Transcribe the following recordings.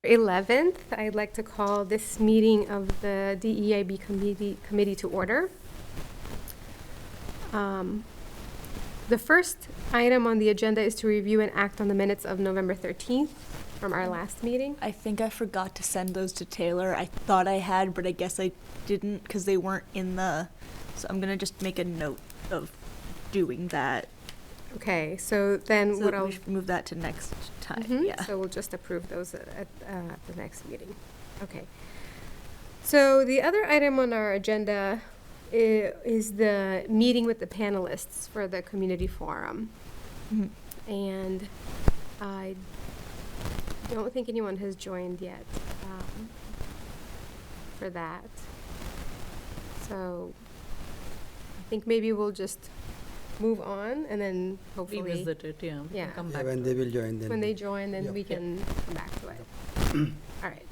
11th, I'd like to call this meeting of the DEIB committee to order. The first item on the agenda is to review and act on the minutes of November 13th from our last meeting. I think I forgot to send those to Taylor. I thought I had, but I guess I didn't because they weren't in the... So I'm going to just make a note of doing that. Okay, so then So what I'll... we should move that to next time. Mhm, Yeah. So we'll just approve those at the next meeting. Okay. So the other item on our agenda is the meeting with the panelists for the community forum. Mhm. And I don't think anyone has joined yet for that. So I think maybe we'll just move on and then hopefully... Revisit it, yeah. We can Yeah. come Yeah, back when to they it. will join, then When they join, then Yep. we can come back to it. All right.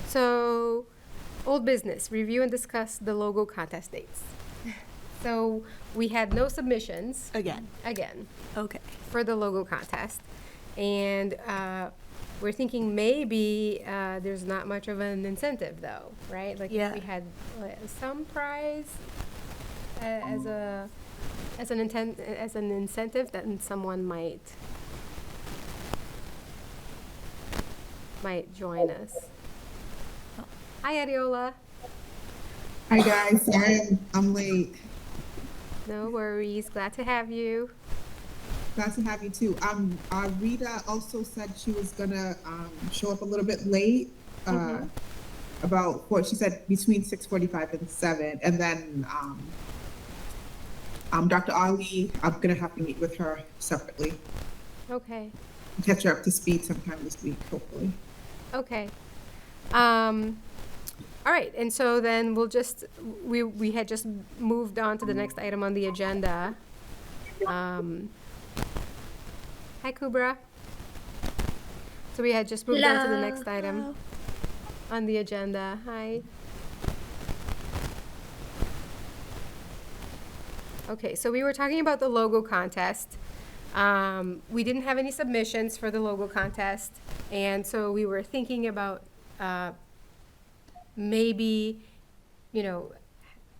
So, old business, review and discuss the logo contest dates. So, we had no submissions, Again. Okay. for the logo contest. And we're thinking maybe there's not much of an incentive, though, right? Like, Yeah. if we had some prize as an incentive, then someone might join us. Hi, Adiola. Hi guys, sorry I'm late. No worries. Glad to have you. Glad to have you too. Rita also said she was gonna show up a little bit late. Mhm. About what she said between 6:45 and 7, and then Dr. Ali, I'm gonna have to meet with her separately, Okay. catch her up to speed sometime this week, hopefully. Okay. All right. And so then we'll just, we had just moved on to the next item on the agenda. Hi, Kubra. So we had just moved on to the next item on the agenda. Hi. Okay, so we were talking about the logo contest. We didn't have any submissions for the logo contest, and so we were thinking about maybe,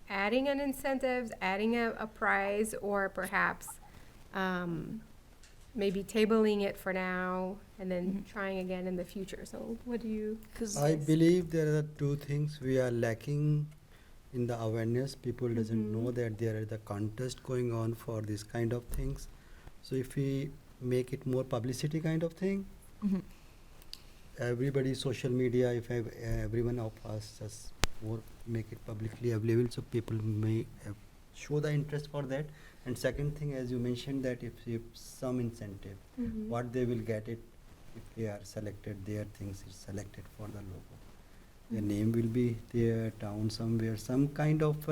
adding an incentive, adding a prize, or perhaps maybe tabling it for now and then trying again in the future. So what do you? I believe there are two things we are lacking in the awareness. People doesn't know that there is a contest going on for this kind of things. So if we make it more publicity kind of thing, Mhm. everybody social media, if everyone of us just more make it publicly available, so people may show the interest for that. And second thing, as you mentioned, that if some incentive, what they will get it if they are selected, their things is selected for the logo. Their name will be there down somewhere, some kind of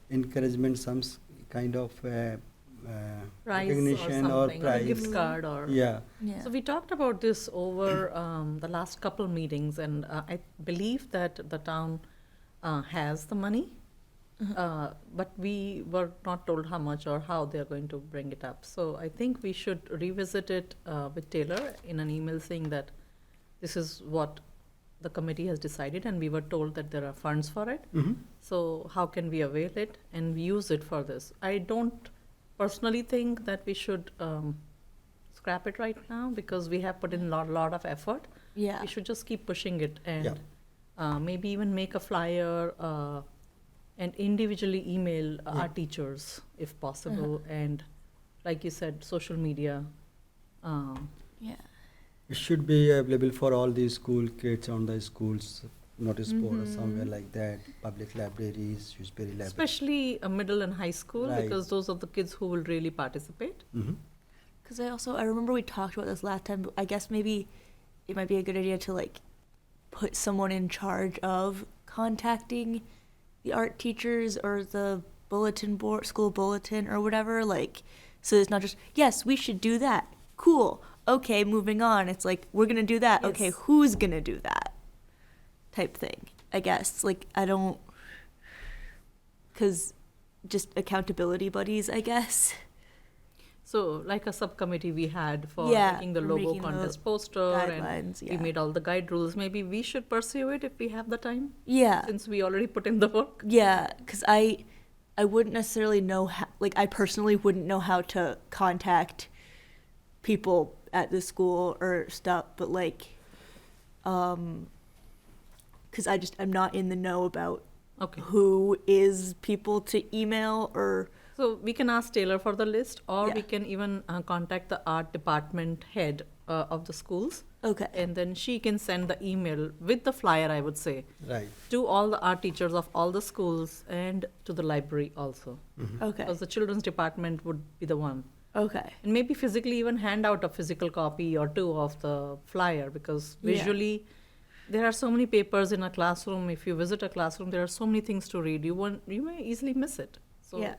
encouragement, some kind of Prize recognition or something, a prize. gift card or... Yeah. Yeah. So we talked about this over the last couple meetings, and I believe that the town has the money, but we were not told how much or how they're going to bring it up. So I think we should revisit it with Taylor in an email saying that this is what the committee has decided, and we were told that there are funds for it. So how can we avail it and use it for this? I don't personally think that we should scrap it right now because we have put in a lot of effort. Yeah. We should just keep pushing it and Yeah. maybe even make a flyer and individually email our teachers if possible. And like you said, social media. Yeah. It should be available for all the school kids on the schools notice board or somewhere like that. Public libraries, Shrewsbury library. Especially middle and high school, Right. because those are the kids who will really participate. Because I remember we talked about this last time, but I guess maybe it might be a good idea to like put someone in charge of contacting the art teachers or the bulletin board, school bulletin or whatever. Like, so it's not just, yes, we should do that. Cool. Okay, moving on. It's like, we're going to do that. Okay, Yes. who's going to do that? Type thing, I guess. Like, I don't, because just accountability buddies, I guess. So like a subcommittee we had for Yeah, making the for logo making the contest poster and guidelines, we yeah. made all the guide rules. Maybe we should pursue it if we have the time, Yeah. since we already put in the work. Yeah, because I wouldn't necessarily know how, like, I personally wouldn't know how to contact people at the school or stuff, but like, because I'm not in the know about Okay. who is people to email or, So we can ask Taylor for the list, or we Yeah. can even contact the art department head of the schools, okay. and then she can send the email with the flyer, I would say, Right. to all the art teachers of all the schools and to the library also. Okay. Because the children's department would be the one. Okay. And maybe physically even hand out a physical copy or two of the flyer, because Yeah. visually there are so many papers in a classroom. If you visit a classroom, there are so many things to read. You may easily miss it. So Yeah.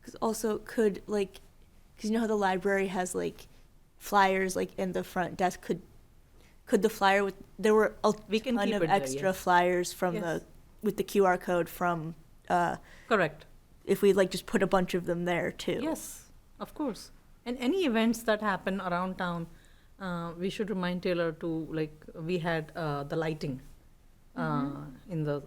Because also because you know how the library has like flyers like in the front desk, could the flyer with, there were a We can ton keep of it there, extra yes. flyers from Yes. with the QR code from, correct. if we like just put a bunch of them there too. Yes, of course. And any events that happen around town, we should remind Taylor to, like, we had the lighting in the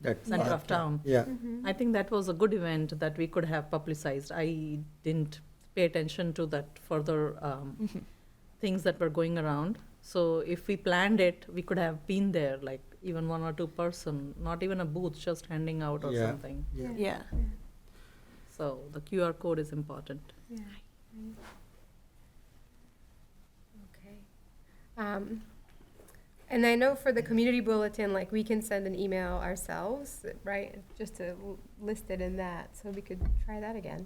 That center part, of town. Yeah. I think that was a good event that we could have publicized. I didn't pay attention to that further things that were going around. So if we planned it, we could have been there, like even one or two person, not even a booth, just handing out or Yeah. something. Yeah. Yeah. So the QR code is important. Yeah. Right. Okay. And I know for the community bulletin, like, we can send an email ourselves, right? Just to list it in that, so we could try that again.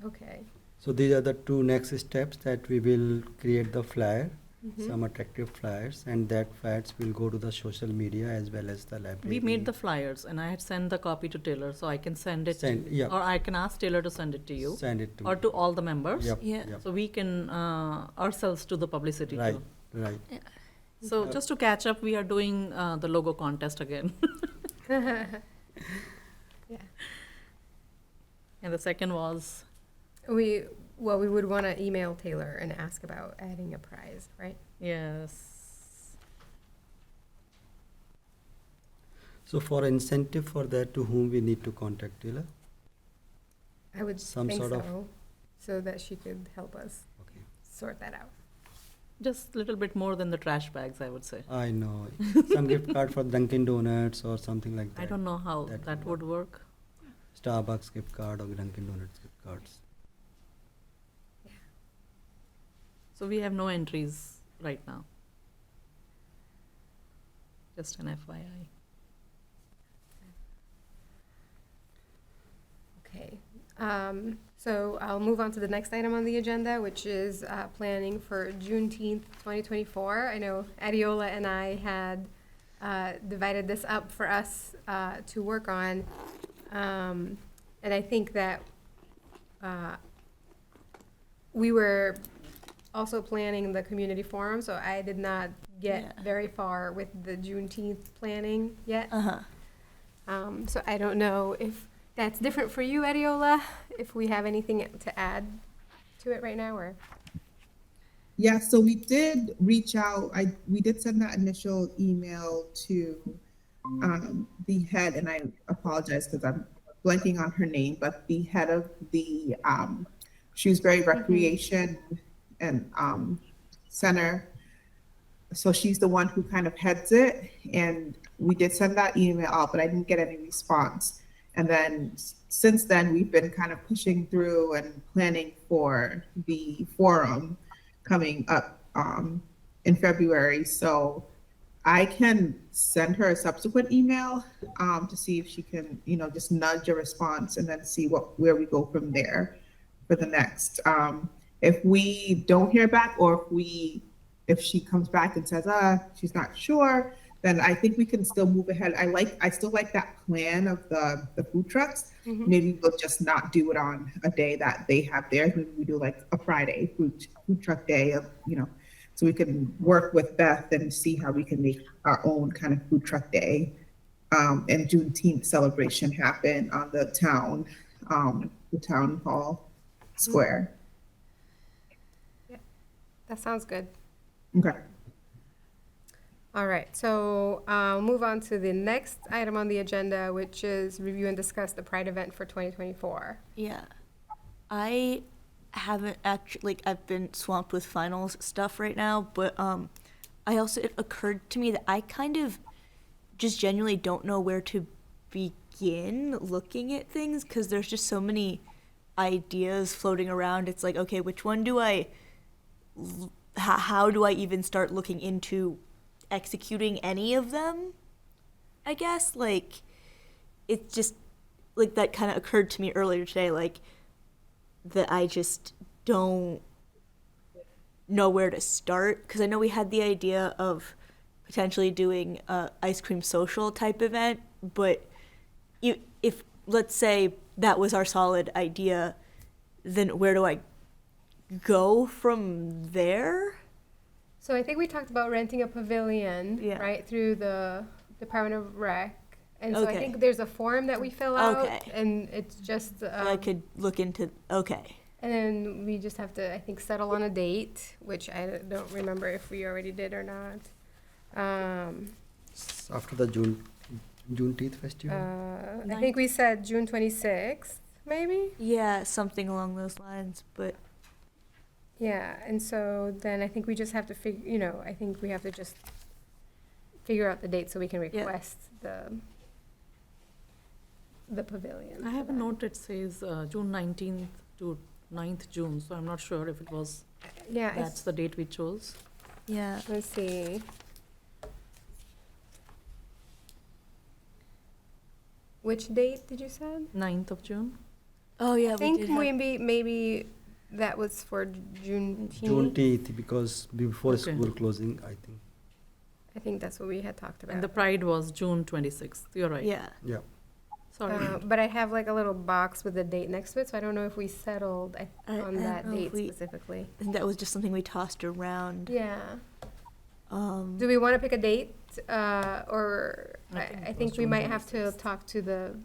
Okay. So these are the two next steps, that we will create the flyer, Mhm. some attractive flyers, and that flyers will go to the social media as well as the library. We made the flyers and I had sent the copy to Taylor, so I can send it, Yeah. or I can ask Taylor to send it to you, Send it to or me. to all the members. Yep, Yeah. yep. So we can ourselves do the publicity Right, too. right. So just to catch up, we are doing the logo contest again. Yeah. And the second was, We would want to email Taylor and ask about adding a prize, right? yes, So for incentive for that, to whom we need to contact, Taylor? I would Some think sort of- so, so that she could help us Okay. sort that out. just a little bit more than the trash bags, I would say. I know. Some gift card for Dunkin' Donuts or something like that. I don't know how That that would would work. Starbucks gift card or Dunkin' Donuts gift cards. So we have no entries right now. Just an FYI. Okay, so I'll move on to the next item on the agenda, which is planning for Juneteenth 2024. I know Adiola and I had divided this up for us to work on. And I think that we were also planning the community forum, so I did not get Yeah. very far with the Juneteenth planning yet. Uh-huh. So I don't know if that's different for you, Adiola, if we have anything to add to it right now, or? Yeah, so we did reach out. We did send that initial email to the head, and I apologize because I'm blanking on her name, but the head of the Shrewsbury Recreation and Center. So she's the one who kind of heads it, and we did send that email out, but I didn't get any response. And then since then, we've been kind of pushing through and planning for the forum coming up in February. So I can send her a subsequent email to see if she can, just nudge a response and then see where we go from there for the next. If we don't hear back, or if she comes back and says, she's not sure, then I think we can still move ahead. I still like that plan of the food trucks. Maybe we'll just not do it on a day that they have theirs. Maybe we do like a Friday food truck day of, so we can work with Beth and see how we can make our own kind of food truck day and Juneteenth celebration happen on the town hall square. That sounds good. Okay. All right, so move on to the next item on the agenda, which is review and discuss the Pride event for 2024. Yeah. I haven't actually, like, I've been swamped with finals stuff right now, but it occurred to me that I kind of just genuinely don't know where to begin looking at things because there's just so many ideas floating around. It's like, okay, which one do how do I even start looking into executing any of them? I guess, like, it's just, like, that kind of occurred to me earlier today, like, that I just don't know where to start, because I know we had the idea of potentially doing a ice cream social type event, but if let's say that was our solid idea, then where do I go from there? So I think we talked about renting a pavilion, Yeah. right, through the Department of Rec. And so I Okay. think there's a form that we fill out, Okay. and it's just, I could look into, okay. and then we just have to, I think, settle on a date, which I don't remember if we already did or not. After the Juneteenth festival. I think we said June 26th, maybe? Yeah, something along those lines, but Yeah, and so then I think we just have to I think we have to just figure out the date so we can Yeah. request the pavilion. I have a for that. note, it says June 19th to 9th June, so I'm not sure if it was, Yeah, that's the date we chose. yeah. let's see. Which date did you say? 9th of June? Oh, yeah, I we think did have, maybe that was for Juneteenth. Juneteenth, because before Okay. school closing, I think. I think that's what we had talked about. And the Pride was June 26th, you're right. yeah. Yeah. Sorry. But I have like a little box with the date next to it, so I don't know if we settled I on don't that know date if we- specifically. I think that was just something we tossed around. Yeah. Um, Do we want to pick a date, or I I think it I was think we June might have to 26th. talk to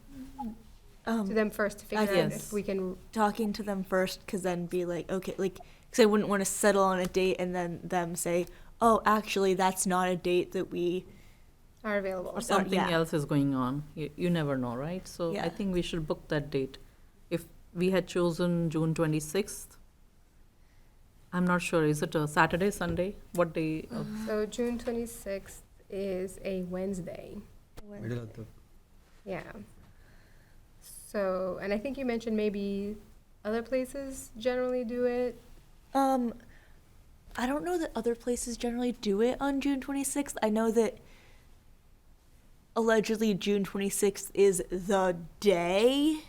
um, them first to figure out Yes. if we can. talking to them first, because then be like, okay, like, because I wouldn't want to settle on a date and then them say, oh, actually, that's not a date that we, Are available. Or something yeah. else is going on. You never know, right? So Yeah. I think we should book that date. If we had chosen June 26th, I'm not sure, is it a Saturday, Sunday? What day? of- So June 26th is a Wednesday. Middle of the. Yeah. So, and I think you mentioned maybe other places generally do it. I don't know that other places generally do it on June 26th. I know that allegedly June 26th is the day.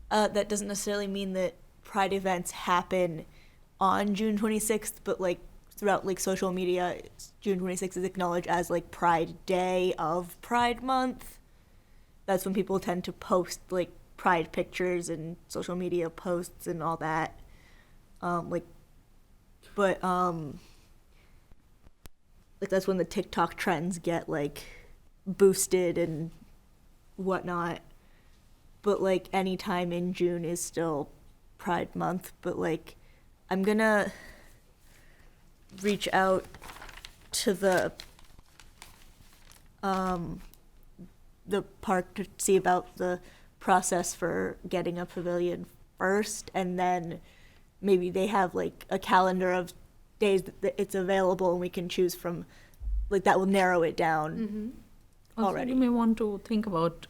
That doesn't necessarily mean that Pride events happen on June 26th, but like throughout like social media, June 26th is acknowledged as like Pride Day of Pride Month. That's when people tend to post like Pride pictures and social media posts and all that. Like that's when the TikTok trends get like boosted and whatnot. But like any time in June is still Pride Month. But like I'm gonna reach out to the park to see about the process for getting a pavilion first, and then maybe they have like a calendar of days that it's available and we can choose from, like that will narrow it down. Mm-hmm. Also, Already. you may want to think about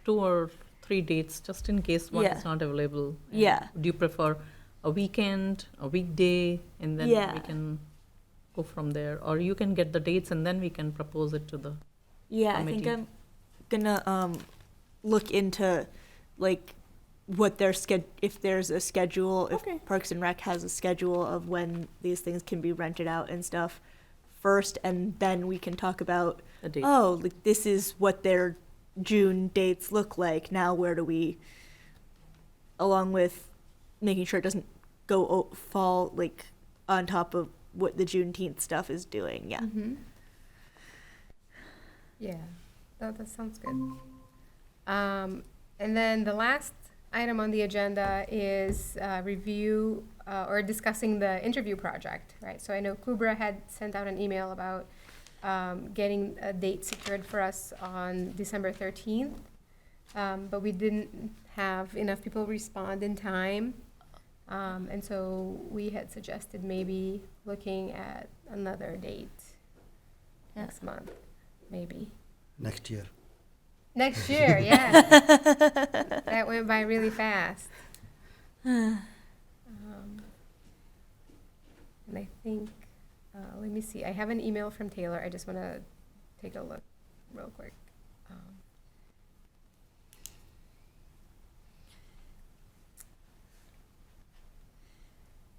2 or 3 dates, just in case one Yeah. is not available. And Yeah. Do you prefer a weekend, a weekday, and then Yeah. we can go from there? Or you can get the dates and then we can propose it to the, Yeah, I think committee. I'm gonna look into like what their if there's a schedule, if Okay. Parks and Rec has a schedule of when these things can be rented out and stuff first, and then we can talk about, the date. oh, like this is what their June dates look like. Now where do we, along with making sure it doesn't go fall like on top of what the Juneteenth stuff is doing. Yeah. Mm-hmm. Yeah. That sounds good. And then the last item on the agenda is review or discussing the interview project, right? So I know Kubra had sent out an email about getting a date secured for us on December 13th, but we didn't have enough people respond in time. And so we had suggested maybe looking at another date next month, maybe. Next year. Next year, yeah. That went by really fast. And I think, let me see, I have an email from Taylor. I just want to take a look real quick.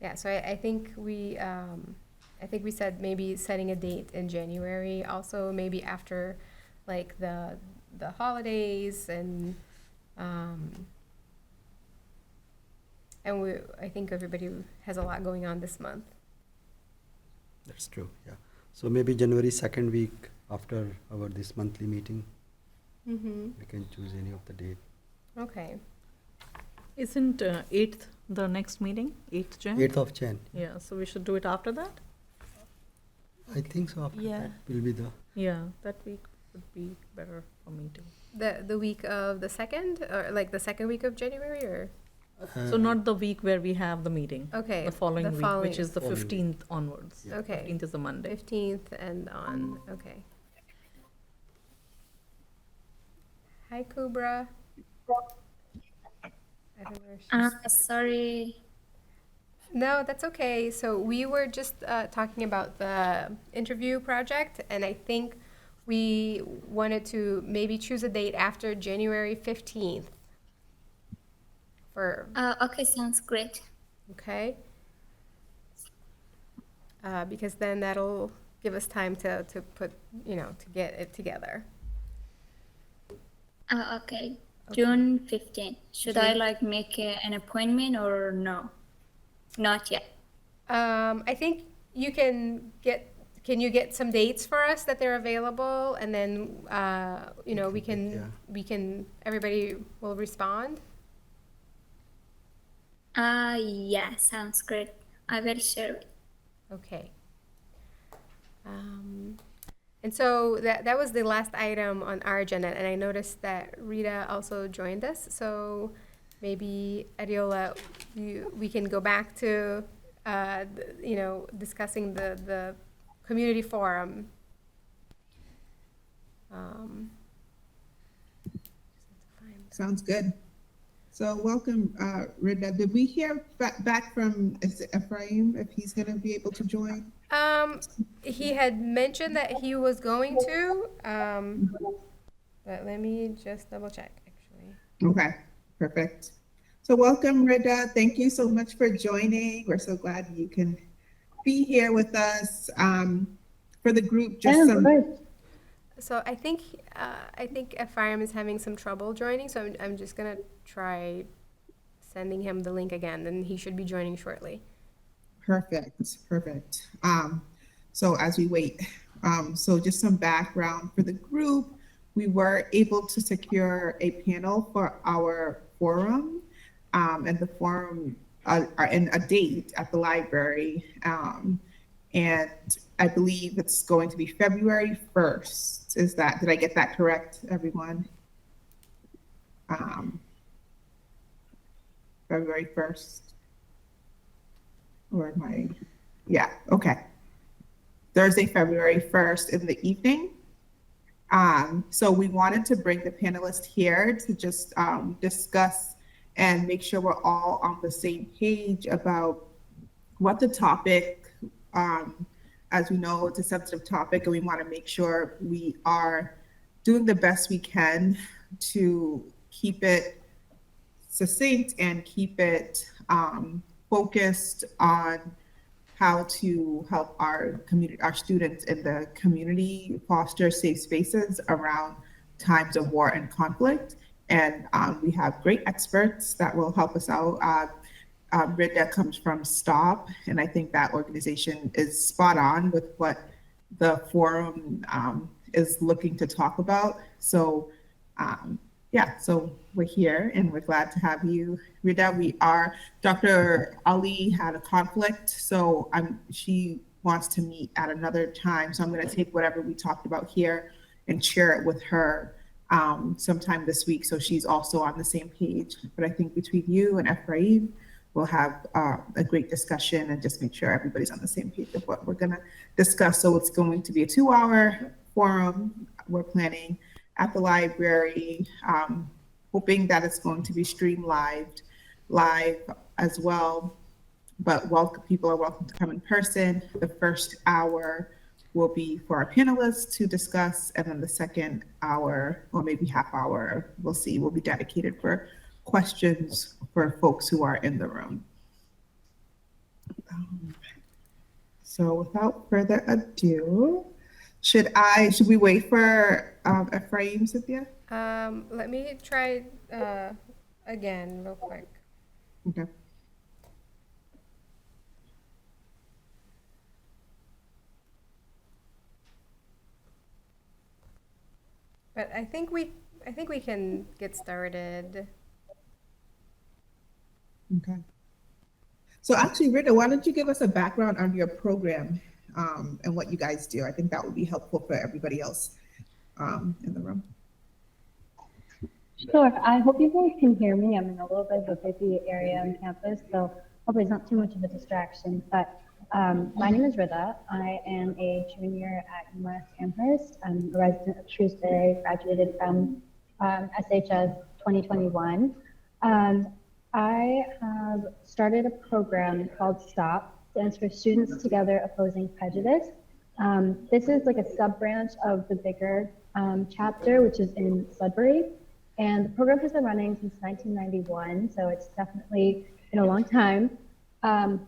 Yeah, so I think we said maybe setting a date in January, also maybe after like the holidays and I think everybody has a lot going on this month. That's true, yeah. So maybe January 2nd week after our this monthly meeting, Mm-hmm. we can choose any of the date. Okay. Isn't 8th the next meeting, 8th Jan? 8th of Jan. Yeah, so we should do it after that? I think so. After Yeah. that will be the Yeah, that week would be better for me too. The week of the 2nd, or like the second week of January, or? So not the week where we have the meeting. Okay. The following week, which is the Following week. 15th onwards. Yeah. Okay. 15th is the Monday. 15th and on, okay. Hi, Kubra. I don't know if she's- Sorry. No, that's okay. So we were just talking about the interview project, and I think we wanted to maybe choose a date after January 15th. For, Okay, sounds great. okay? Because then that'll give us time to put, to get it together. Okay. June 15th. Should I June- like make an appointment or no? Not yet. I think you can you get some dates for us that they're available, and then, everybody will respond? Yeah, sounds great. I will share it. Okay. And so that was the last item on our agenda, and I noticed that Rita also joined us, so maybe, Ariola, we can go back to, discussing the community forum. Sounds good. So welcome, Rida. Did we hear back from is it Ephraim if he's going to be able to join? He had mentioned that he was going to, but let me just double check, actually. Okay, perfect. So welcome, Rida. Thank you so much for joining. We're so glad you can be here with us. For the group, just some. So I think Ephraim is having some trouble joining, so I'm just gonna try sending him the link again, and he should be joining shortly. Perfect. So as we wait, so just some background for the group, we were able to secure a panel for our forum, and the forum are in a date at the library, and I believe it's going to be February 1st. Did I get that correct, everyone? February 1st. Or yeah, okay. Thursday, February 1st in the evening. So we wanted to bring the panelists here to just discuss and make sure we're all on the same page about what the topic, as we know, it's a sensitive topic, and we want to make sure we are doing the best we can to keep it succinct and keep it focused on how to help our community, our students in the community foster safe spaces around times of war and conflict. And we have great experts that will help us out. Rida comes from STOP, and I think that organization is spot on with what the forum is looking to talk about. So, yeah, so we're here and we're glad to have you, Rita. Dr. Ali had a conflict, so she wants to meet at another time. So I'm going to take whatever we talked about here and share it with her sometime this week, so she's also on the same page. But I think between you and Ephraim, we'll have a great discussion and just make sure everybody's on the same page of what we're going to discuss. So it's going to be a 2-hour forum. We're planning at the library, hoping that it's going to be streamed live as well. But people are welcome to come in person. The first hour will be for our panelists to discuss, and then the second hour, or maybe half hour, we'll see, will be dedicated for questions for folks who are in the room. So without further ado, should we wait for Ephraim, Cynthia? Let me try again real quick. Okay. But I think we can get started. Okay. So actually, Rita, why don't you give us a background on your program and what you guys do? I think that would be helpful for everybody else in the room. Sure. I hope you guys can hear me. I'm in a little bit of a busy area on campus, so hopefully it's not too much of a distraction. But my name is Rida. I am a junior at UMass Amherst. I'm a resident of Shrewsbury, graduated from SHS 2021. I have started a program called STOP, stands for Students Together Opposing Prejudice. This is like a sub-branch of the bigger chapter, which is in Sudbury. And the program has been running since 1991, so it's definitely been a long time.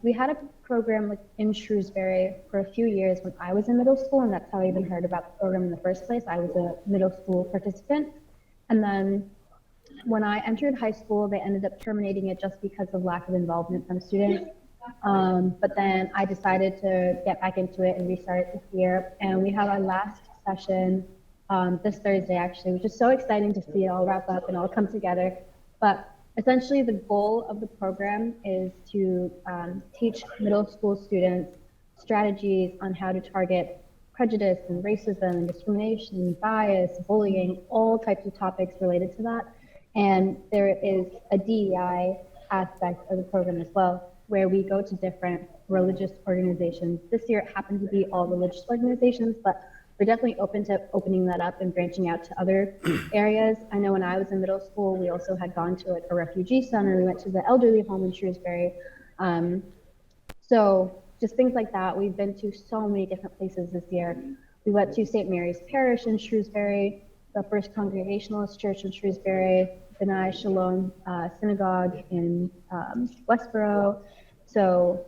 We had a program in Shrewsbury for a few years when I was in middle school, and that's how I even heard about the program in the first place. I was a middle school participant. And then when I entered high school, they ended up terminating it just because of lack of involvement from students. But then I decided to get back into it and restart it this year. And we have our last session this Thursday, actually, which is so exciting to see it all wrap up and all come together. But essentially, the goal of the program is to teach middle school students strategies on how to target prejudice and racism and discrimination, bias, bullying, all types of topics related to that. And there is a DEI aspect of the program as well, where we go to different religious organizations. This year it happened to be all religious organizations, but we're definitely open to opening that up and branching out to other areas. I know when I was in middle school, we also had gone to like a refugee center. We went to the elderly home in Shrewsbury. So just things like that. We've been to so many different places this year. We went to St. Mary's Parish in Shrewsbury, the First Congregationalist Church in Shrewsbury, B'nai Shalom Synagogue in Westboro. So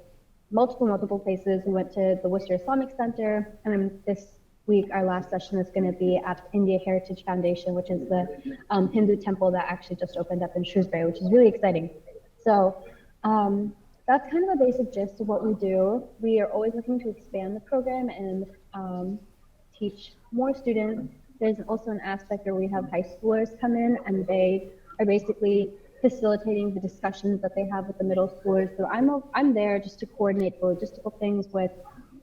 multiple places. We went to the Worcester Islamic Center, and then this week our last session is going to be at India Heritage Foundation, which is the Hindu temple that actually just opened up in Shrewsbury, which is really exciting. So that's kind of a basic gist of what we do. We are always looking to expand the program and teach more students. There's also an aspect where we have high schoolers come in and they are basically facilitating the discussions that they have with the middle schoolers. So I'm there just to coordinate the logistical things with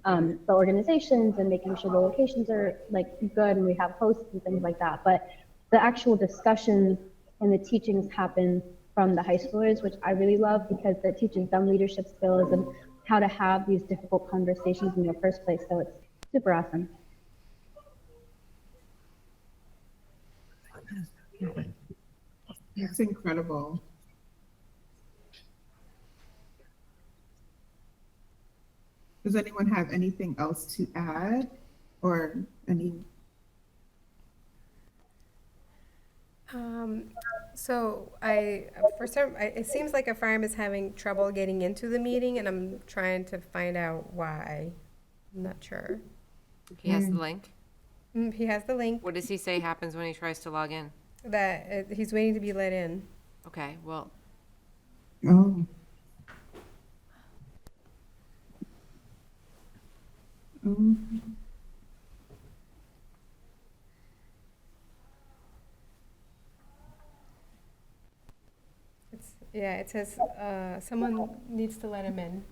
the organizations and making sure the locations are like good and we have hosts and things like that. But the actual discussions and the teachings happen from the high schoolers, which I really love because it teaches them leadership skills and how to have these difficult conversations in the first place. So it's super awesome. That's incredible. Does anyone have anything else to add or any? So it seems like Ephraim is having trouble getting into the meeting, and I'm trying to find out why. I'm not sure. He has the link. He has the link What does he say happens when he tries to log in? that he's waiting to be let in. Okay, well, Oh. Yeah, it says, someone needs to let him in.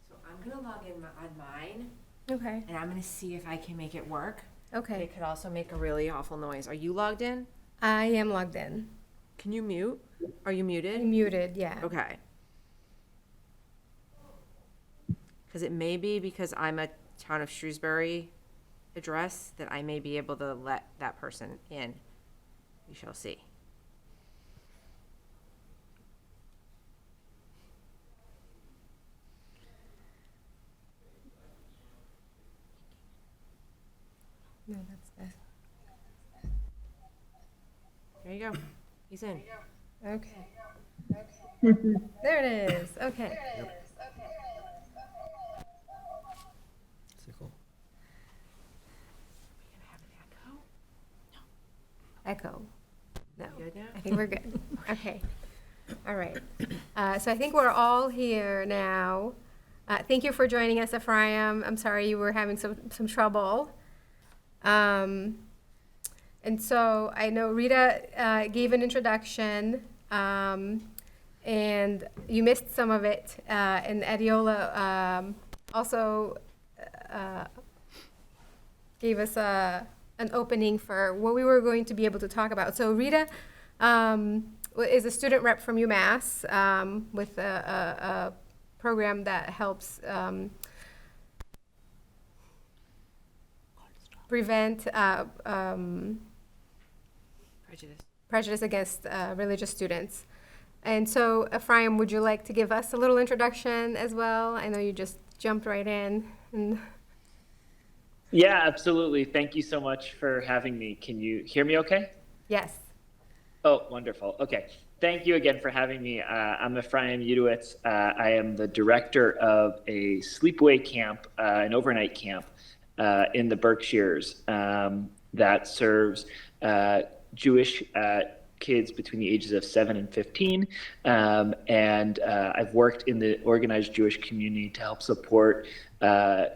So I'm gonna log in on mine, Okay, and I'm gonna see if I can make it work. okay. It could also make a really awful noise. Are you logged in? I am logged in. Can you mute? Are you muted? I'm muted, yeah. Okay. Because it may be because I'm a town of Shrewsbury address that I may be able to let that person in. We shall see. No, that's best. There you go. He's in. Okay. There it is, okay. Sicko. Echo. No, Good now? I think we're good. Okay, all right. So I think we're all here now. Thank you for joining us, Ephraim. I'm sorry you were having some trouble. And so I know Rita gave an introduction, and you missed some of it. And Adiola also gave us an opening for what we were going to be able to talk about. So Rita is a student rep from UMass with a program that helps prevent Prejudice. prejudice against religious students. And so, Ephraim, would you like to give us a little introduction as well? I know you just jumped right in. And Yeah, absolutely. Thank you so much for having me. Can you hear me okay? yes. Oh, wonderful. Okay. Thank you again for having me. I'm Ephraim Udowitz. I am the director of a sleepaway camp, an overnight camp in the Berkshires that serves Jewish kids between the ages of 7 and 15. And I've worked in the organized Jewish community to help support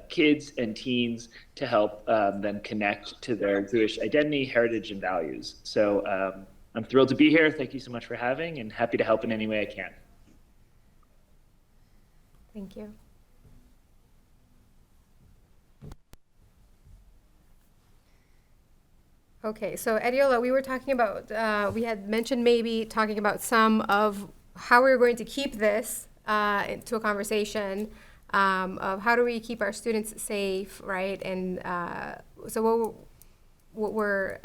kids and teens to help them connect to their Jewish identity, heritage, and values. So I'm thrilled to be here. Thank you so much for having, and happy to help in any way I can. Thank you. Okay, so Adiola, we were talking about, we had mentioned maybe talking about some of how we were going to keep this into a conversation of how do we keep our students safe, right? And so what were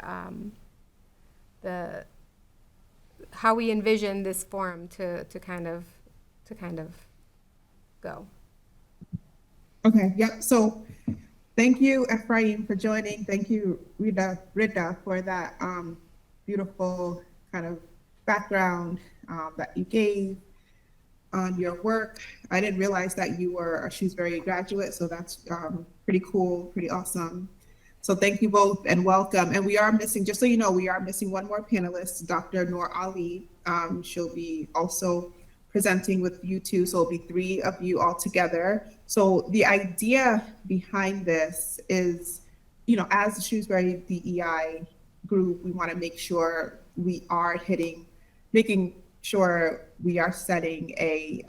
how we envision this forum to kind of go. Okay, yep. So thank you, Ephraim, for joining. Thank you, Rita, for that beautiful kind of background that you gave on your work. I didn't realize that you were a Shrewsbury graduate, so that's pretty cool, pretty awesome. So thank you both and welcome. And we are missing, just so you know, we are missing one more panelist, Dr. Noor Ali. She'll be also presenting with you two, so it'll be 3 of you all together. So the idea behind this is, you know, as the Shrewsbury DEI group, we want to make sure we are making sure we are setting a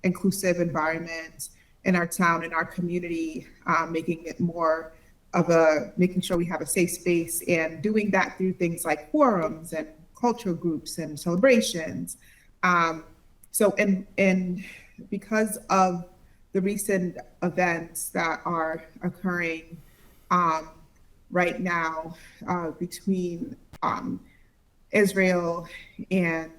inclusive environment in our town, in our community, making it more of making sure we have a safe space, and doing that through things like forums and cultural groups and celebrations. So, and because of the recent events that are occurring right now between Israel and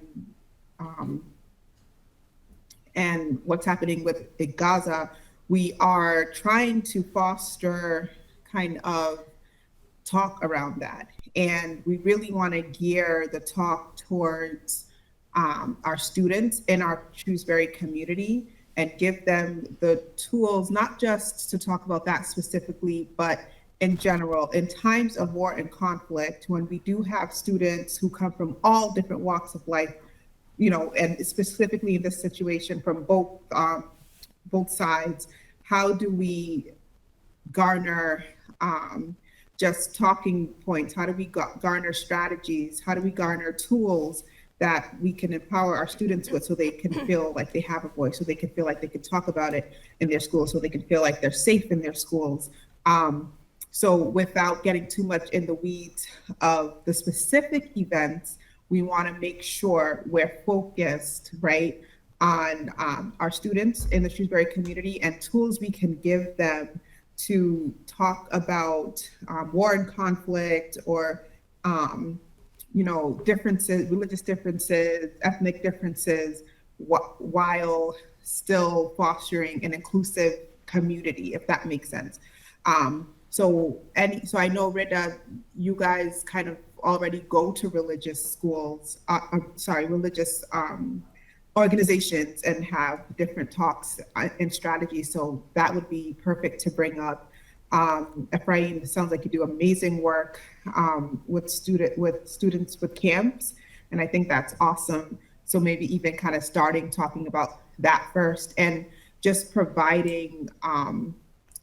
what's happening with Gaza, we are trying to foster kind of talk around that. And we really want to gear the talk towards our students in our Shrewsbury community and give them the tools, not just to talk about that specifically, but in general, in times of war and conflict, when we do have students who come from all different walks of life, you know, and specifically in this situation from both sides, how do we garner just talking points? How do we garner strategies? How do we garner tools that we can empower our students with so they can feel like they have a voice, so they can feel like they can talk about it in their schools, so they can feel like they're safe in their schools? So without getting too much in the weeds of the specific events, we want to make sure we're focused, right, on our students in the Shrewsbury community and tools we can give them to talk about war and conflict, or you know, differences, religious differences, ethnic differences, while still fostering an inclusive community, if that makes sense. So I know, Rita, you guys kind of already go to religious schools, religious organizations and have different talks and strategies. So that would be perfect to bring up. Ephraim, it sounds like you do amazing work with students with camps, and I think that's awesome. So maybe even kind of starting talking about that first, and just providing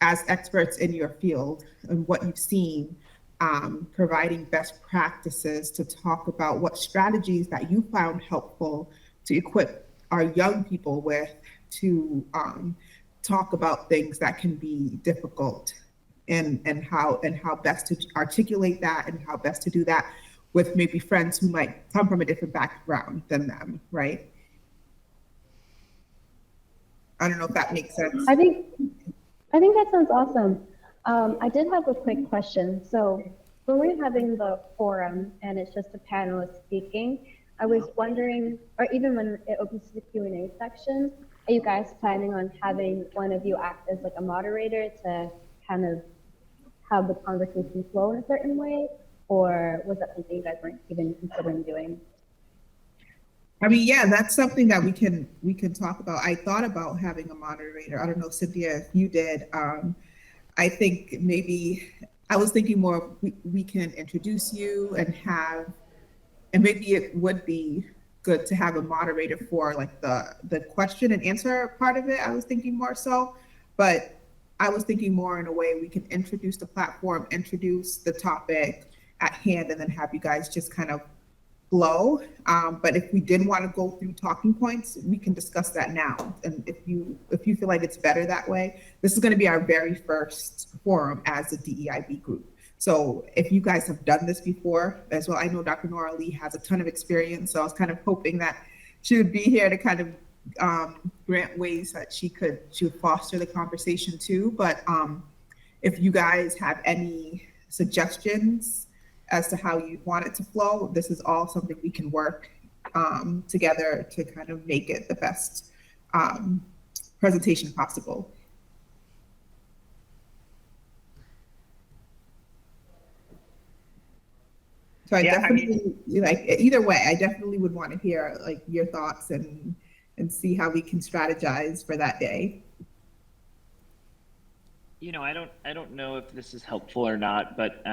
as experts in your field and what you've seen, providing best practices to talk about what strategies that you found helpful to equip our young people with to talk about things that can be difficult, and how best to articulate that, and how best to do that with maybe friends who might come from a different background than them, right? I don't know if that makes sense. I think that sounds awesome. I did have a quick question. So when we're having the forum and it's just a panelist speaking, I was wondering, or even when it opens to the Q&A section, are you guys planning on having one of you act as like a moderator to kind of have the conversation flow in a certain way? Or was that something you guys weren't even considering doing? I mean, yeah, that's something that we can talk about. I thought about having a moderator. I don't know, Cynthia, if you did. I think maybe I was thinking more we can introduce you and maybe it would be good to have a moderator for like the question and answer part of it. I was thinking more so, but I was thinking more in a way we can introduce the platform, introduce the topic at hand, and then have you guys just kind of flow. But if we did want to go through talking points, we can discuss that now. And if you feel like it's better that way, this is going to be our very first forum as a DEIB group. So if you guys have done this before as well, I know Dr. Nora Lee has a ton of experience. So I was kind of hoping that she would be here to kind of grant ways that she would foster the conversation too. But if you guys have any suggestions as to how you want it to flow, this is all something we can work together to kind of make it the best presentation possible. So I definitely like either way. I definitely would want to hear like your thoughts and see how we can strategize for that day. You know, I don't know if this is helpful or not, but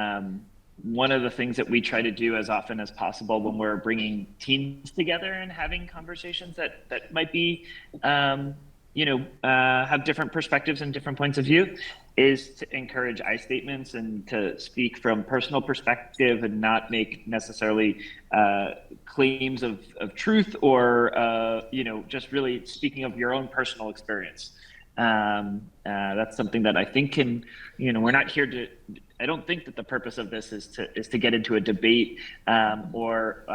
one of the things that we try to do as often as possible when we're bringing teams together and having conversations that might be, have different perspectives and different points of view, is to encourage I statements and to speak from personal perspective and not make necessarily claims of truth or, just really speaking of your own personal experience. That's something that I think we're not here to, I don't think that the purpose of this is to get into a debate or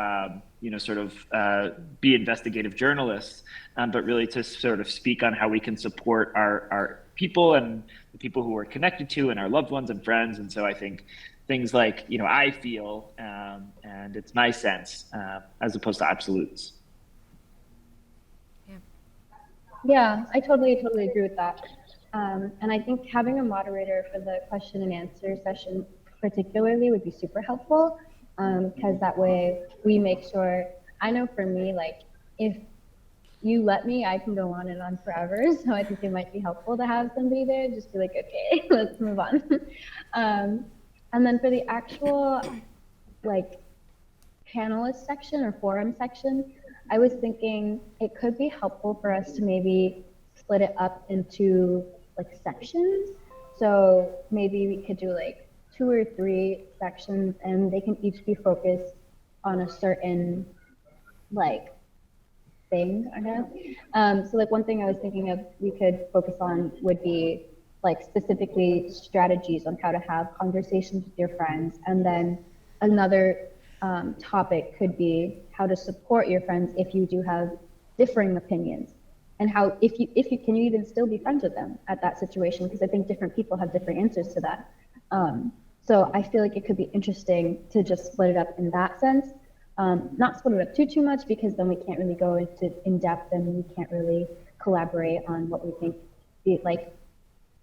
be investigative journalists, but really to sort of speak on how we can support our people and the people who we're connected to and our loved ones and friends. And so I think things like, I feel, and it's my sense, as opposed to absolutes. Yeah, I totally agree with that. And I think having a moderator for the question and answer session particularly would be super helpful, because that way we make sure, I know for me, like, if you let me, I can go on and on forever. So I think it might be helpful to have somebody there, just be like, okay, let's move on. And then for the actual, like, panelist section or forum section, I was thinking it could be helpful for us to maybe split it up into like sections. So maybe we could do like 2 or 3 sections, and they can each be focused on a certain like thing, I guess. So like one thing I was thinking of we could focus on would be like specifically strategies on how to have conversations with your friends. And then another topic could be how to support your friends if you do have differing opinions, and how if you can you even still be friends with them at that situation, because I think different people have different answers to that. So I feel like it could be interesting to just split it up in that sense. Not split it up too much, because then we can't really go into in depth and we can't really collaborate on what we think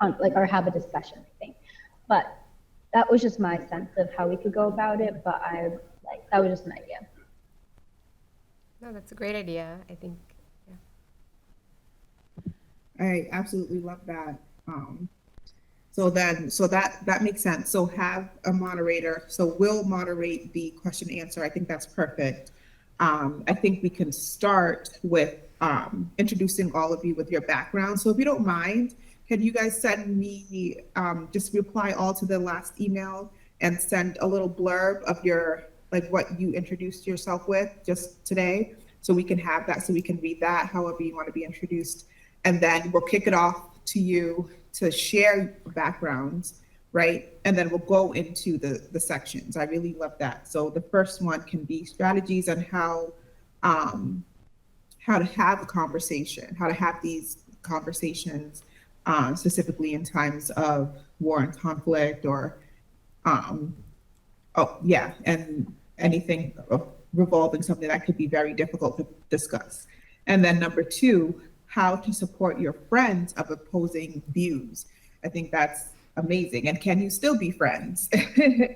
or have a discussion, I think. But that was just my sense of how we could go about it, but that was just an idea. No, that's a great idea, I think. I absolutely love that. So that makes sense. So have a moderator. So we'll moderate the question and answer. I think that's perfect. I think we can start with introducing all of you with your background. So if you don't mind, can you guys send me, just reply all to the last email and send a little blurb of your, like what you introduced yourself with just today, so we can have that, so we can read that however you want to be introduced. And then we'll kick it off to you to share backgrounds, right? And then we'll go into the sections. I really love that. So the first one can be strategies on how to have a conversation, how to have these conversations, specifically in times of war and conflict, or and anything revolving something that could be very difficult to discuss. And then number 2, how to support your friends of opposing views. I think that's amazing. And can you still be friends? Can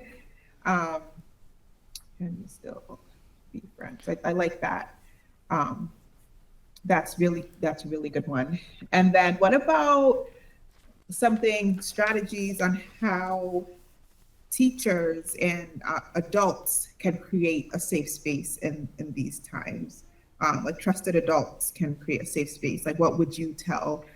you still be friends? I like that. That's a really good one. And then what about strategies on how teachers and adults can create a safe space in these times? Like trusted adults can create a safe space. Like what would you tell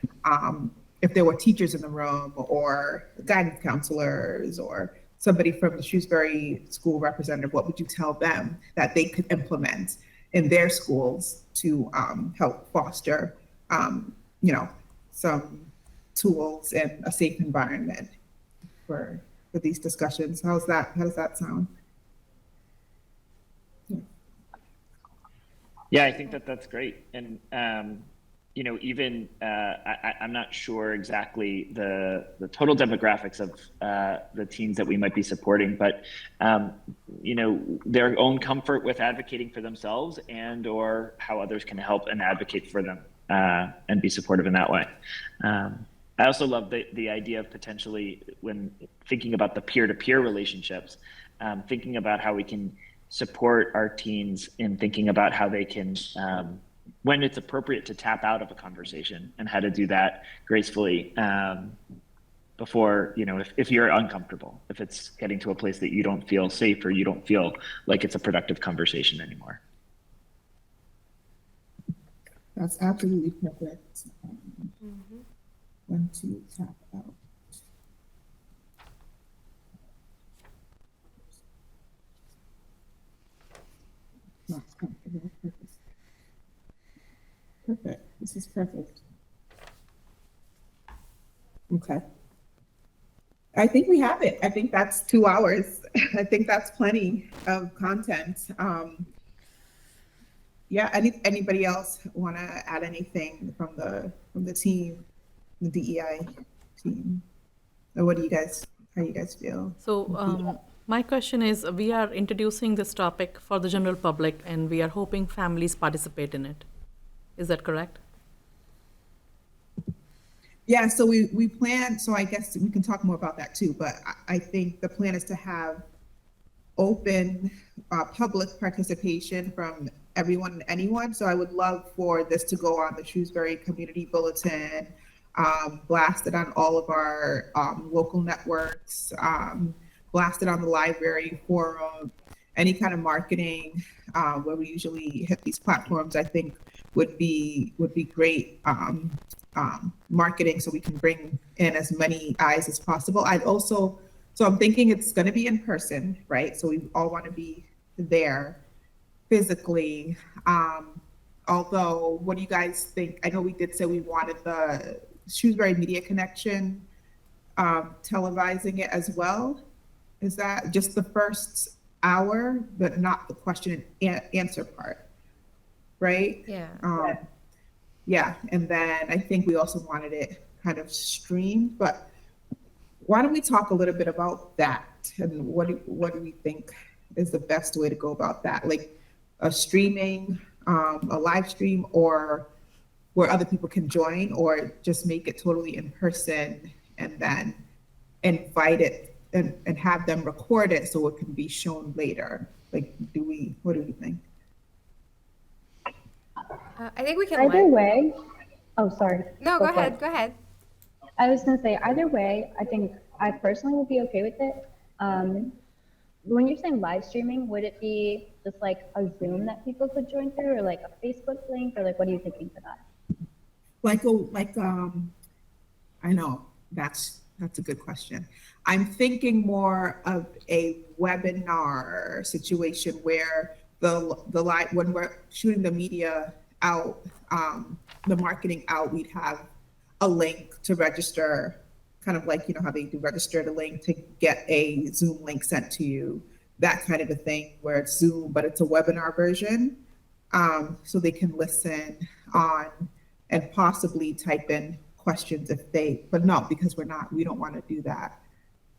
if there were teachers in the room, or guidance counselors, or somebody from the Shrewsbury school representative, what would you tell them that they could implement in their schools to help foster, some tools and a safe environment for these discussions? How does that sound? Yeah, I think that's great. And, even I'm not sure exactly the total demographics of the teens that we might be supporting, but, their own comfort with advocating for themselves, and or how others can help and advocate for them and be supportive in that way. I also love the idea of potentially, when thinking about the peer-to-peer relationships, thinking about how we can support our teens in thinking about how they can, when it's appropriate to tap out of a conversation, and how to do that gracefully before, if you're uncomfortable, if it's getting to a place that you don't feel safe, or you don't feel like it's a productive conversation anymore. That's absolutely perfect. When to tap out. Not comfortable. Perfect. This is perfect. Okay. I think we have it. I think that's 2 hours. I think that's plenty of content. Anybody else want to add anything from the team, the DEI team? Or how you guys feel? So my question is, we are introducing this topic for the general public, and we are hoping families participate in it. Is that correct? Yeah, so we plan, so I guess we can talk more about that too, but I think the plan is to have open public participation from everyone and anyone. So I would love for this to go on the Shrewsbury Community Bulletin, blasted on all of our local networks, blasted on the library forum, any kind of marketing where we usually hit these platforms, I think would be great marketing, so we can bring in as many eyes as possible. So I'm thinking it's going to be in person, right? So we all want to be there physically. Although, what do you guys think? I know we did say we wanted the Shrewsbury Media Connection televising it as well. Is that just the first hour, but not the question and answer part, right? Yeah. Yeah, and then I think we also wanted it kind of streamed, but why don't we talk a little bit about that and what do we think is the best way to go about that? Like a streaming, a live stream, or where other people can join, or just make it totally in person and then invite it and have them record it so it can be shown later. Like, what do we think? I think we can. Either way, oh, sorry. No, go for ahead. it. Go ahead. I was gonna say, either way, I think I personally would be okay with it. When you're saying live streaming, would it be just like a Zoom that people could join through, or like a Facebook link, or like what are you thinking for that? I know that's a good question. I'm thinking more of a webinar situation where when we're shooting the media out, the marketing out, we'd have a link to register, kind of like, how they do register the link to get a Zoom link sent to you, that kind of a thing where it's Zoom, but it's a webinar version. So they can listen on and possibly type in questions but no, because we don't want to do that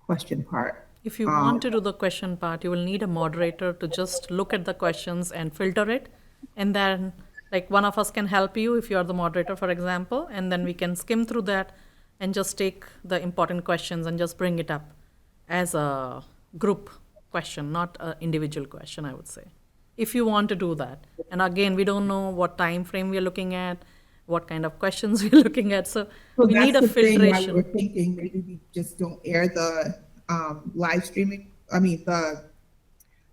question part. If you want to do the question part, you will need a moderator to just look at the questions and filter it. And then, like, one of us can help you if you are the moderator, for example, and then we can skim through that and just take the important questions and just bring it up as a group question, not an individual question, I would say, if you want to do that. And again, we don't know what time frame we're looking at, what kind of questions we're looking at. So we need a filtration. We're thinking maybe we just don't air the live streaming. I mean,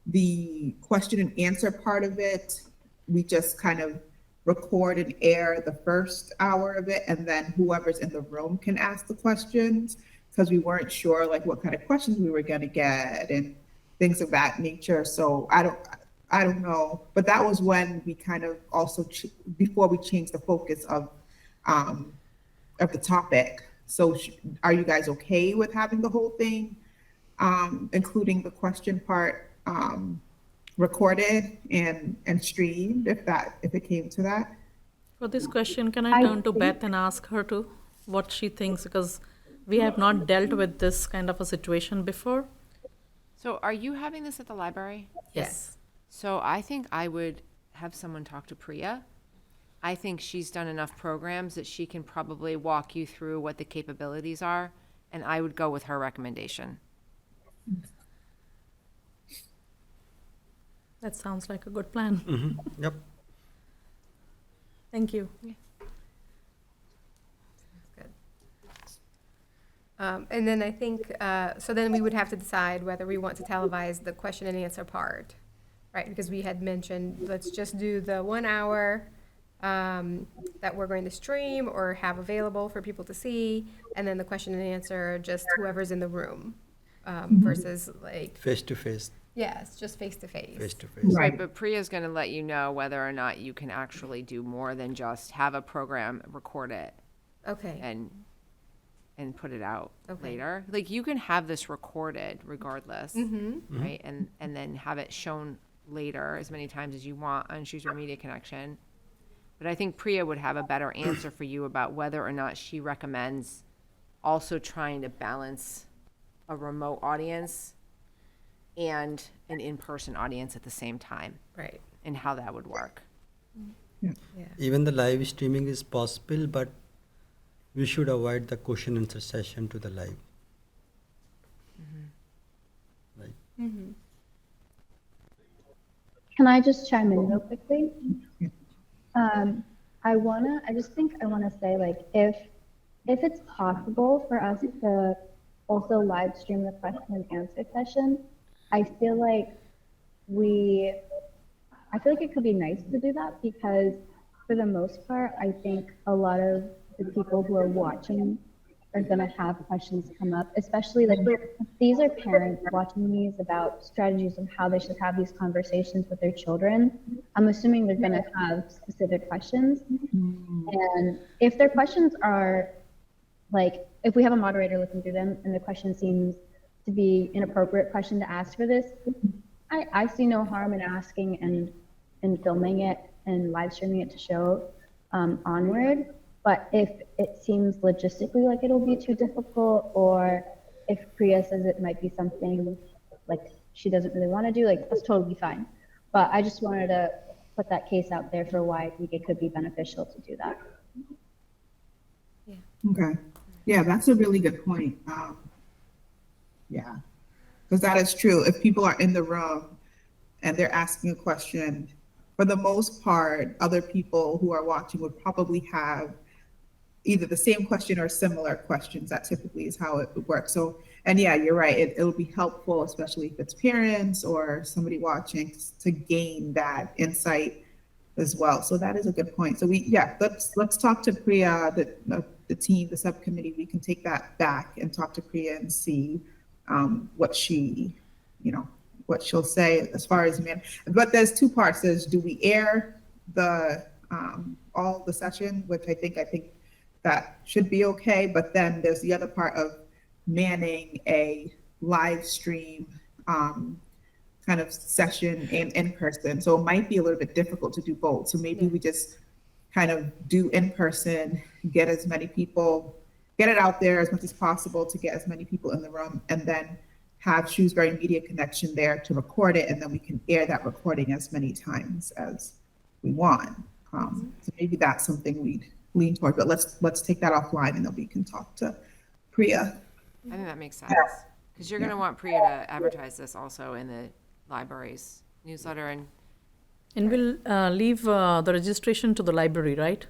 the question and answer part of it, we just kind of record and air the first hour of it, and then whoever's in the room can ask the questions, because we weren't sure like what kind of questions we were going to get and things of that nature. So I don't know, but that was when we kind of also before we changed the focus of the topic. So are you guys okay with having the whole thing, including the question part, recorded and streamed, if it came to that? For this question, can I turn to Beth and ask her to what she thinks, because we have not dealt with this kind of a situation before. So are you having this at the library? Yes. So I think I would have someone talk to Priya. I think she's done enough programs that she can probably walk you through what the capabilities are, and I would go with her recommendation. That sounds like a good plan. Mm-hmm. Yep. Thank you. And then I think, so then we would have to decide whether we want to televise the question and answer part, right? Because we had mentioned, let's just do the 1 hour that we're going to stream or have available for people to see, and then the question and answer, just whoever's in the room, versus like. Face to face. Yes, just face to face. Face to face. Right, but Priya's going to let you know whether or not you can actually do more than just have a program, record it, Okay. and put it out Okay. later. Like, you can have this recorded regardless, Mm-hmm. right? And then have it shown later as many times as you want on Shrewsbury Media Connection. But I think Priya would have a better answer for you about whether or not she recommends also trying to balance a remote audience and an in-person audience at the same time, Right. and how that would work. Yeah. Even the live streaming is possible, but we should avoid the question answer session to the live. Right. Can I just chime in real quickly? I just think I wanna say, like, if it's possible for us to also live stream the question and answer session, I feel like it could be nice to do that, because for the most part, I think a lot of the people who are watching are gonna have questions come up, especially like these are parents watching these about strategies of how they should have these conversations with their children. I'm assuming they're gonna have specific questions. And if their questions are like, if we have a moderator looking through them and the question seems to be an appropriate question to ask for this, I see no harm in asking and filming it and live streaming it to show onward. But if it seems logistically like it'll be too difficult, or if Priya says it might be something like she doesn't really want to do, like that's totally fine. But I just wanted to put that case out there for why I think it could be beneficial to do that. Okay. Yeah, that's a really good point. Yeah, because that is true. If people are in the room and they're asking a question, for the most part, other people who are watching would probably have either the same question or similar questions. That typically is how it would work. So, and yeah, you're right. It'll be helpful, especially if it's parents or somebody watching, to gain that insight as well. So that is a good point. So let's talk to Priya, the team, the subcommittee. We can take that back and talk to Priya and see what she, what she'll say as far as but there's two parts. There's, do we air the all the session, which I think that should be okay. But then there's the other part of manning a live stream kind of session in person. So it might be a little bit difficult to do both. So maybe we just kind of do in person, get as many people, get it out there as much as possible to get as many people in the room, and then have Shrewsbury Media Connection there to record it, and then we can air that recording as many times as we want. So maybe that's something we'd lean toward, but let's take that offline, and then we can talk to Priya. I think that makes sense, because you're gonna want Priya to advertise this also in the library's newsletter and. And we'll leave the registration to the library, right?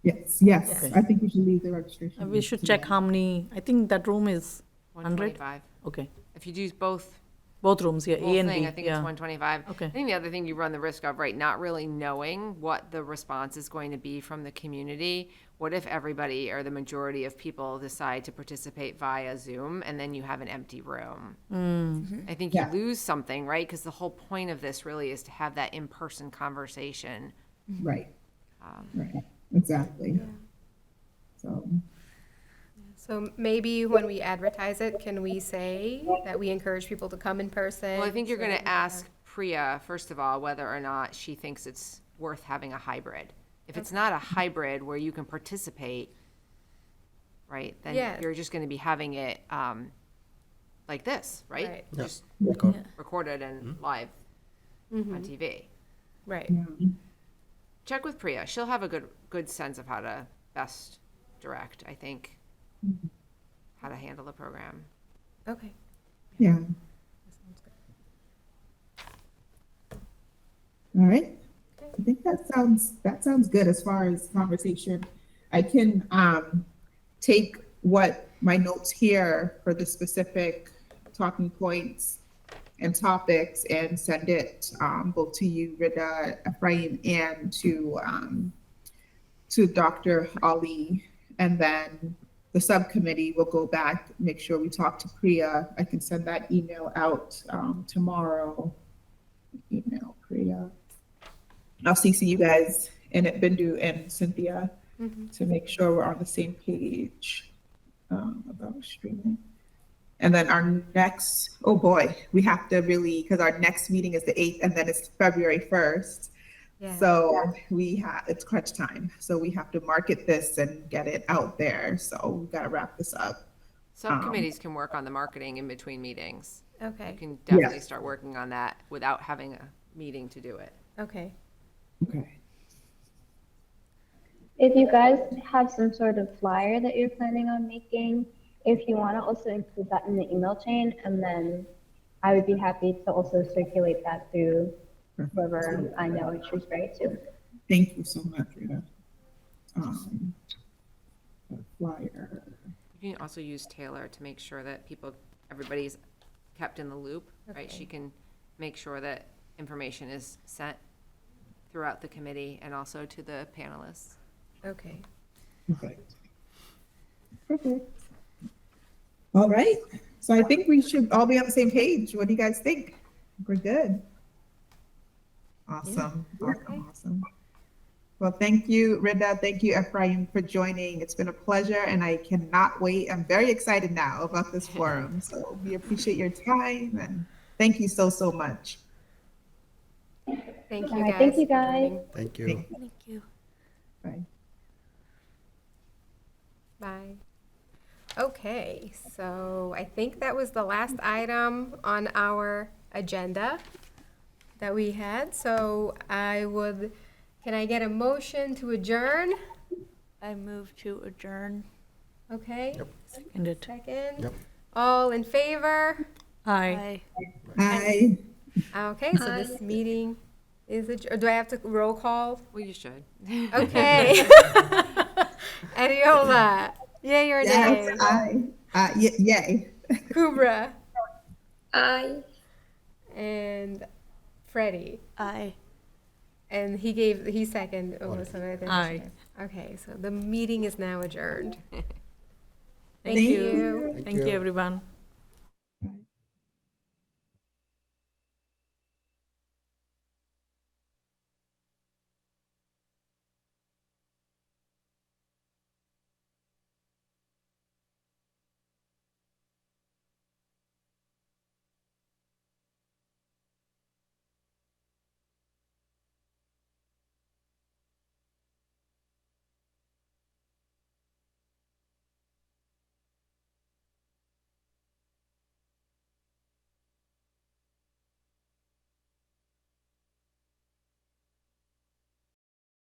Yes. Okay. I think we should leave the registration. We should check how many, I think that room is 100? 125. Okay, If you do both rooms, yeah, whole A and thing, B, I think it's yeah. 125. Okay. I think the other thing you run the risk of, right, not really knowing what the response is going to be from the community. What if everybody or the majority of people decide to participate via Zoom and then you have an empty room? I think you lose something, right? Because the whole point of this really is to have that in-person conversation. Right. Right. Exactly. So maybe when we advertise it, can we say that we encourage people to come in person? Well, I think you're so going that to ask Priya, first of all, whether or not she thinks it's worth having a hybrid. If it's not a hybrid where you can participate, right, then Yeah. you're just going to be having it like this, right? Right. Yeah. Just Record. recorded and live on TV. Right. Check with Priya. She'll have a good sense of how to best direct, I think, how to handle the program. Okay. Yeah. All right. I think that sounds good as far as conversation. I can take what my notes here for the specific talking points and topics and send it both to you, Rida, Ephraim, and to Dr. Ali, and then the subcommittee will go back, make sure we talk to Priya. I can send that email out tomorrow. Email Priya. I'll CC you guys and Bindu and Cynthia to make sure we're on the same page about streaming. And then our next, oh boy, we have to really, because our next meeting is the 8th and then it's February 1st. Yeah. So it's crunch time. So we have to market this and get it out there. So we've got to wrap this up. Subcommittees can work on the marketing in between meetings. You Okay. can definitely start working on that without having a meeting to do it. Okay. Okay. If you guys have some sort of flyer that you're planning on making, if you want to also include that in the email chain, and then I would be happy to also circulate that through whoever I know in Shrewsbury too. Thank you so much, Rita. A flyer. You can also use Taylor to make sure that everybody's kept in the loop, right? Okay. She can make sure that information is sent throughout the committee and also to the panelists. Okay. Perfect. Perfect. All right. So I think we should all be on the same page. What do you guys think? We're good. Awesome. Awesome. Well, thank you, Rida. Thank you, Ephraim, for joining. It's been a pleasure, and I cannot wait. I'm very excited now about this forum. So we appreciate your time, and thank you so, so much. Thank All you right, guys. thank you for guys. joining. Thank you. Thank you. Bye. Bye. Okay, so I think that was the last item on our agenda that we had. So can I get a motion to adjourn? I move to adjourn. Okay, Yep. Seconded. second. Yep. All in favor? Aye. Bye. Okay, so this meeting is adjourned. Do I have to roll call? Well, you should. Okay. Adiola, yay or nay? Yes, yay. Kubra Aye. and Freddie. Aye. And he second. Aye. Okay, so the meeting is now adjourned. Thank you. you. Thank you, everyone.